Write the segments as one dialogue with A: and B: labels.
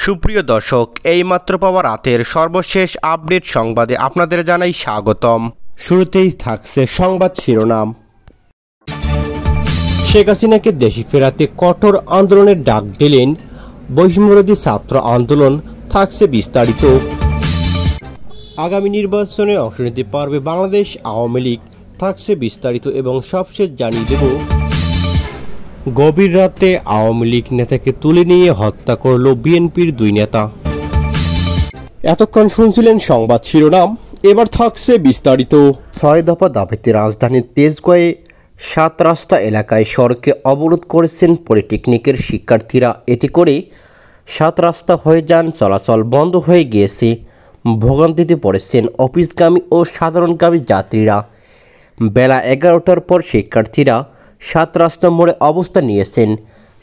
A: সুপ্রিয় দর্শক, এইমাত্র পাওয়া রাতের সর্বশেষ আপডেট সংবাদে আপনাদের জানাই স্বাগতম। শুরুতেই থাকছে সংবাদ শিরোনাম। শেখ হাসিনাকে দেশে ফেরাতে কঠোর আন্দোলনের ডাক দিলেন বৈষম্যবিরোধী ছাত্র আন্দোলন। থাকছে বিস্তারিত। আগামী নির্বাচনে অংশ নিতে পারবে বাংলাদেশ আওয়ামী লীগ। থাকছে বিস্তারিত এবং সবশেষ জানিয়ে দেব গভীর রাতে আওয়ামী লীগ নেতাকে তুলে নিয়ে হত্যা করল বিএনপির দুই নেতা। এতক্ষণ শুনছিলেন সংবাদ শিরোনাম, এবার থাকছে বিস্তারিত। ৬ দফা দাবিতে রাজধানীর তেজগাঁয়ে ৭ রাস্তা এলাকায় সড়কে অবরোধ করেছেন পলিটেকনিকের শিক্ষার্থীরা। এতে করে ৭ রাস্তা হয়ে যান চলাচল বন্ধ হয়ে গিয়েছে। ভোগান্তিতে পড়েছেন অফিসগামী ও সাধারণগামী যাত্রীরা। বেলা ১১টার পর শিক্ষার্থীরা ৭ রাস্তা মোড়ে অবস্থান নিয়েছেন।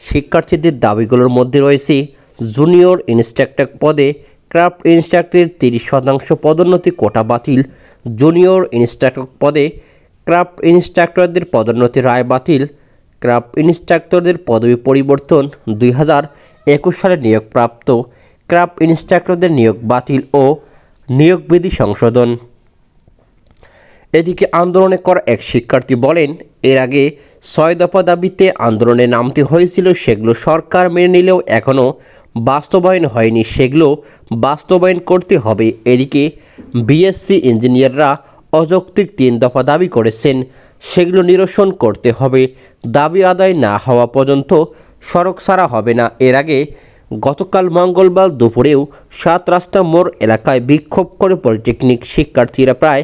A: শিক্ষার্থীদের দাবিগুলোর মধ্যে রয়েছে জুনিয়র ইনস্ট্রাক্টর পদে ক্রাফট ইনস্ট্রাক্টরের ৩০% পদোন্নতি কোটা বাতিল, জুনিয়র ইনস্ট্রাক্টর পদে ক্রাফট ইনস্ট্রাক্টরদের পদোন্নতি রায় বাতিল, ক্রাফট ইনস্ট্রাক্টরদের পদবি পরিবর্তন, ২০২১ সালে নিয়োগপ্রাপ্ত ক্রাফট ইনস্ট্রাক্টরদের নিয়োগ বাতিল ও নিয়োগবিধি সংশোধন। এদিকে আন্দোলনে করা এক শিক্ষার্থী বলেন, এর আগে ৬ দফা দাবিতে আন্দোলনে নামতে হয়েছিল, সেগুলো সরকার মেনে নিলেও এখনও বাস্তবায়ন হয়নি, সেগুলো বাস্তবায়ন করতে হবে। এদিকে বিএসসি ইঞ্জিনিয়াররা অযৌক্তিক ৩ দফা দাবি করেছেন, সেগুলো নিরসন করতে হবে। দাবি আদায় না হওয়া পর্যন্ত সড়ক ছাড়া হবে না। এর আগে গতকাল মঙ্গলবার দুপুরেও ৭ রাস্তা মোড় এলাকায় বিক্ষোভ করে পলিটেকনিক শিক্ষার্থীরা। প্রায়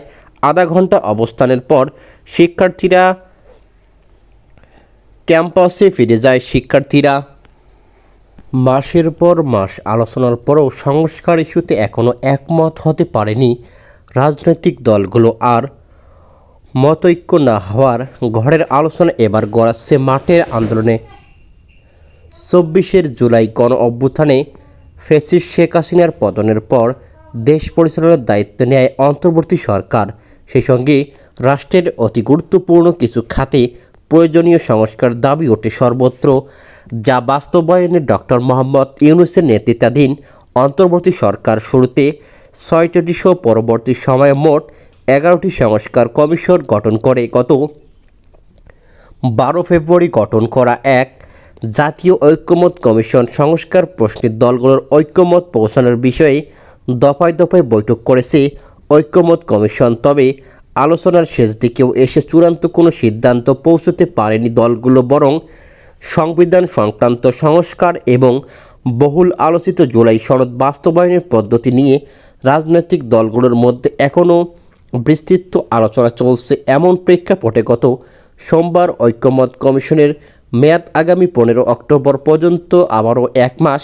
A: আধা ঘন্টা অবস্থানের পর শিক্ষার্থীরা ক্যাম্পাসে ফিরে যায়। শিক্ষার্থীরা মাসের পর মাস আলোচনার পরও সংস্কার ইস্যুতে এখনও একমত হতে পারেনি রাজনৈতিক দলগুলো। আর মতৈক্য না হওয়ার ঘরের আলোচনা এবার গড়াচ্ছে মাঠের আন্দোলনে। ২৪ জুলাই গণ অভ্যুত্থানে ফ্যাসিস্ট শেখ হাসিনার পতনের পর দেশ পরিচালনার দায়িত্ব নেয় অন্তর্বর্তী সরকার। সেই সঙ্গে রাষ্ট্রের অতি গুরুত্বপূর্ণ কিছু খাতে প্রয়োজনীয় সংস্কার দাবি ওঠে সর্বত্র, যা বাস্তবায়নে ডক্টর মোহাম্মদ ইউনূসের নেতৃত্বাধীন অন্তর্বর্তী সরকার শুরুতে ৬টি সহ পরবর্তী সময়ে মোট ১১টি সংস্কার কমিশন গঠন করে। গত ১২ ফেব্রুয়ারি গঠন করা এক জাতীয় ঐক্যমত কমিশন সংস্কার প্রশ্নে দলগুলোর ঐক্যমত পৌঁছানোর বিষয়ে দফায় দফায় বৈঠক করেছে ঐক্যমত কমিশন। তবে আলোচনার শেষ দিকেও এসে চূড়ান্ত কোনো সিদ্ধান্ত পৌঁছতে পারেনি দলগুলো, বরং সংবিধান সংক্রান্ত সংস্কার এবং বহুল আলোচিত জুলাই সনদ বাস্তবায়নের পদ্ধতি নিয়ে রাজনৈতিক দলগুলোর মধ্যে এখনও বিস্তৃত আলোচনা চলছে। এমন প্রেক্ষাপটে গত সোমবার ঐক্যমত কমিশনের মেয়াদ আগামী ১৫ অক্টোবর পর্যন্ত আবারও ১ মাস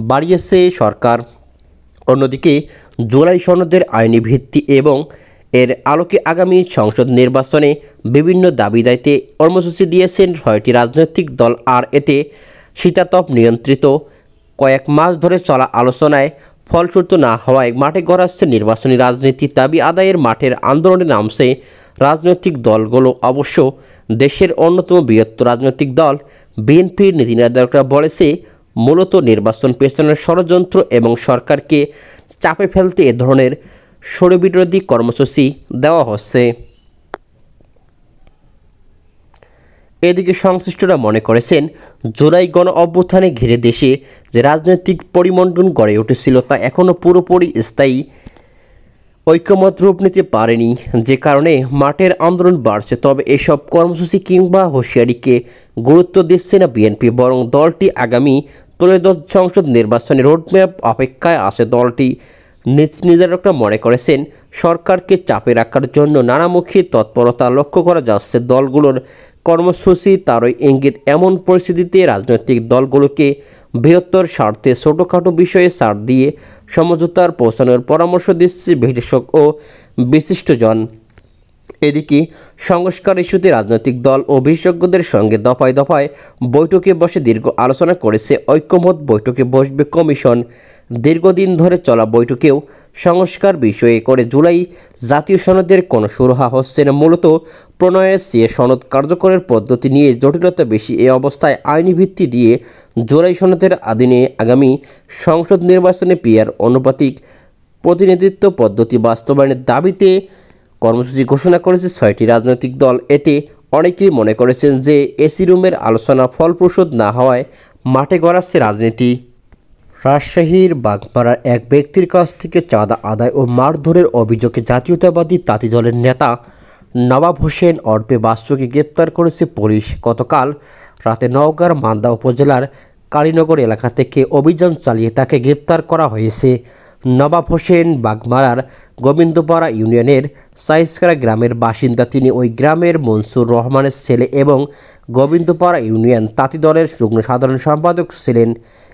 A: বাড়িয়েছে সরকার। অন্যদিকে জুলাই সনদের আইনি ভিত্তি এবং এর আলোকে আগামী সংসদ নির্বাচনে বিভিন্ন দাবি দায়িত্বে কর্মসূচি দিয়েছেন ৬টি রাজনৈতিক দল। আর এতে শীতাতপ নিয়ন্ত্রিত কয়েক মাস ধরে চলা আলোচনায় ফলশ্রুত না হওয়ায় মাঠে গড়াচ্ছে নির্বাচনী রাজনীতি। দাবি আদায়ের মাঠের আন্দোলনে নামছে রাজনৈতিক দলগুলো। অবশ্য দেশের অন্যতম বৃহত্তর রাজনৈতিক দল বিএনপির নীতি নির্ধারকরা বলেছে, মূলত নির্বাচন পেছনের ষড়যন্ত্র এবং সরকারকে চাপে ফেলতে এ ধরনের স্বৈরবিরোধী কর্মসূচি দেওয়া হচ্ছে। এদিকে সংশ্লিষ্টরা মনে করেছেন, জুলাই গণ অভ্যুত্থানে ঘিরে দেশে যে রাজনৈতিক পরিমণ্ডল গড়ে উঠেছিল তা এখনও পুরোপুরি স্থায়ী ঐক্যমত রূপ নিতে পারেনি, যে কারণে মাঠের আন্দোলন বাড়ছে। তবে এসব কর্মসূচি কিংবা হুঁশিয়ারিকে গুরুত্ব দিচ্ছে না বিএনপি, বরং দলটি আগামী ত্রয়োদশ সংসদ নির্বাচনী রোডম্যাপ অপেক্ষায় আছে। দলটি নীতি নির্ধারকরা মনে করেছেন, সরকারকে চাপে রাখার জন্য নানামুখী তৎপরতা লক্ষ্য করা যাচ্ছে। দলগুলোর কর্মসূচি তারই ইঙ্গিত। এমন পরিস্থিতিতে রাজনৈতিক দলগুলোকে বৃহত্তর স্বার্থে ছোটোখাটো বিষয়ে ছাড় দিয়ে সমঝোতার পৌঁছানোর পরামর্শ দিচ্ছে বিশেষজ্ঞ ও বিশিষ্টজন। এদিকে সংস্কার ইস্যুতে রাজনৈতিক দল ও বিশেষজ্ঞদের সঙ্গে দফায় দফায় বৈঠকে বসে দীর্ঘ আলোচনা করেছে ঐক্যমত। বৈঠকে বসবে কমিশন, দীর্ঘদিন ধরে চলা বৈঠকেও সংস্কার বিষয়ে করে জুলাই জাতীয় সনদের কোনো সুরাহা হচ্ছে না। মূলত প্রণয়ের চেয়ে সনদ কার্যকরের পদ্ধতি নিয়ে জটিলতা বেশি। এ অবস্থায় আইনি ভিত্তি দিয়ে জুলাই সনদের আধীনে আগামী সংসদ নির্বাচনে পিয়ার অনুপাতিক প্রতিনিধিত্ব পদ্ধতি বাস্তবায়নের দাবিতে কর্মসূচি ঘোষণা করেছে 6টি রাজনৈতিক দল। এতে অনেকেই মনে করেছেন যে এসি রুমের আলোচনা ফলপ্রসূ না হওয়ায় মাঠে গড়াচ্ছে রাজনীতি। রাজশাহীর বাগমারার এক ব্যক্তির কাছ থেকে চাঁদা আদায় ও মারধরের অভিযোগে জাতীয়তাবাদী তাঁতি দলের নেতা নবাব হোসেন ওরফে বাচ্চুকে গ্রেপ্তার করেছে পুলিশ। গতকাল রাতে নওগাঁর মান্দা উপজেলার কালীনগর এলাকা থেকে অভিযান চালিয়ে তাকে গ্রেপ্তার করা হয়েছে। নবাব হোসেন বাগমারার গোবিন্দপাড়া ইউনিয়নের সাইসকারা গ্রামের বাসিন্দা। তিনি ওই গ্রামের মনসুর রহমানের ছেলে এবং গোবিন্দপাড়া ইউনিয়ন তাঁতি দলের যুগ্ম সাধারণ সম্পাদক ছিলেন।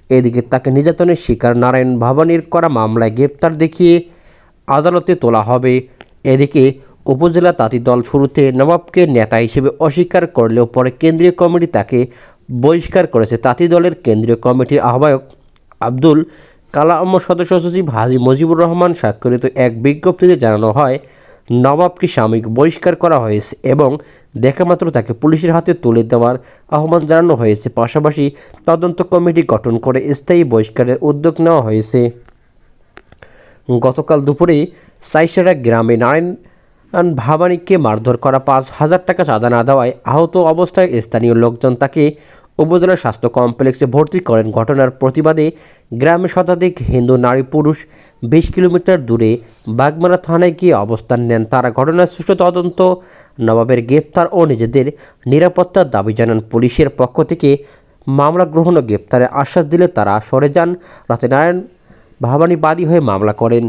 A: এদিকে তাকে নির্যাতনের শিকার নারায়ণ ভবানীর করা মামলায় গ্রেপ্তার দেখিয়ে আদালতে তোলা হবে। এদিকে উপজেলা তাঁতি দল শুরুতে নবাবকে নেতা হিসেবে অস্বীকার করলেও পরে কেন্দ্রীয় কমিটি তাকে বহিষ্কার করেছে। তাঁতি দলের কেন্দ্রীয় কমিটির আহ্বায়ক আব্দুল কালাম সদস্য সচিব হাজী মুজিবুর রহমান স্বাক্ষরিত এক বিজ্ঞপ্তিতে জানানো হয়, নবাবকে সাময়িক বহিষ্কার করা হয়েছে এবং দেখামাত্র তাকে পুলিশের হাতে তুলে দেওয়ার আহ্বান জানানো হয়েছে। পাশাপাশি তদন্ত কমিটি গঠন করে স্থায়ী বহিষ্কারের উদ্যোগ নেওয়া হয়েছে। গতকাল দুপুরে সাইসারা গ্রামে নারায়ণ ভবানীকে মারধর করা 5,000 টাকা চাঁদা না দেওয়ায় আহত অবস্থায় স্থানীয় লোকজন তাকে উপজেলা স্বাস্থ্য কমপ্লেক্সে ভর্তি করেন। ঘটনার প্রতিবাদে গ্রামে শতাধিক হিন্দু নারী পুরুষ 20 কিলোমিটার দূরে বাগমারা থানায় গিয়ে অবস্থান নেন। তারা ঘটনার সুষ্ঠু তদন্ত, নবাবের গ্রেপ্তার ও নিজেদের নিরাপত্তার দাবি জানান। পুলিশের পক্ষ থেকে মামলা গ্রহণ ও গ্রেপ্তারের আশ্বাস দিলে তারা সরে যান। রাতে নারায়ণ ভবানী বাদী হয়ে মামলা করেন।